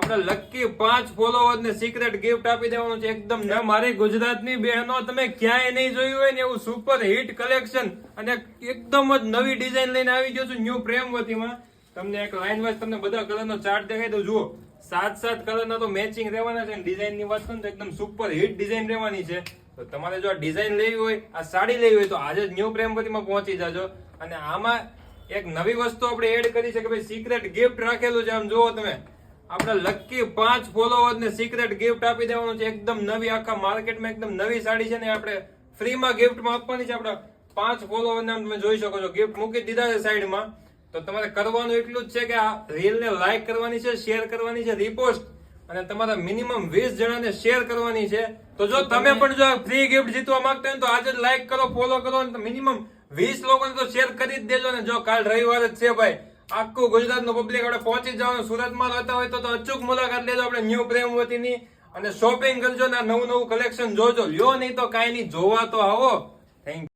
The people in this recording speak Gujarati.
આપણે લકી 5 ફોલોવર્સ ને સિક્રેટ ગિફ્ટ આપી દેવાનું છે એકદમ. મારી ગુજરાતની બહેનો તમે ક્યાંય નહીં જોયું હોય ને એવું સુપર હિટ કલેક્શન અને એકદમ જ નવી ડિઝાઇન લઈને આવી ગયો છું ન્યુ પ્રેમવતીમાં. તમને એક લાઈન વાઇઝ તમને બધા કલરનો ચાર્ટ દેખાઈ દઉં. જુઓ 7 કલરના તો મેચિંગ રહેવાના છે. ડિઝાઇન ની વાત કરું તો એકદમ સુપર હિટ ડિઝાઇન રહેવાની છે. તો તમારે જો આ ડિઝાઇન લેવી હોય, આ સાડી લેવી હોય તો આજે જ ન્યુ પ્રેમવતીમાં પહોંચી જાજો. અને આમાં એક નવી વસ્તુ આપણે એડ કરી છે કે ભાઈ સિક્રેટ ગિફ્ટ રાખેલું છે. આમ જુઓ તમે, આપણે લકી 5 ફોલોવર્સ ને સિક્રેટ ગિફ્ટ આપી દેવાનું છે એકદમ નવી. આખા માર્કેટમાં એકદમ નવી સાડી છે ને આપણે ફ્રીમાં ગિફ્ટમાં આપવાની છે. આપણા 5 ફોલોવર ને તમે જોઈ શકો છો ગિફ્ટ મૂકી દીધા છે સાઈડમાં. તો તમારે કરવાનું એટલું જ છે કે આ રીલ ને લાઈક કરવાની છે, શેર કરવાની છે, રીપોસ્ટ, અને તમારા મિનિમમ 20 જણાને શેર કરવાની છે. તો જો તમે પણ જો ફ્રી ગિફ્ટ જીતવા માંગતા હોય તો આજે જ લાઈક કરો, ફોલો કરો અને મિનિમમ 20 લોકોને તો શેર કરી જ દેજો. ને જો કાલ રવિવાર જ છે ભાઈ, આખું ગુજરાતનું પબ્લિક આપણે પહોંચી જવાનું. સુરતમાં રહેતા હોય તો અચૂક મુલાકાત લેજો આપણે ન્યુ પ્રેમવતીની અને શોપિંગ કરજો ને નવું કલેક્શન જોજો. લ્યો નહીં તો કાંઈ નહીં, જોવા તો આવો. Thank you.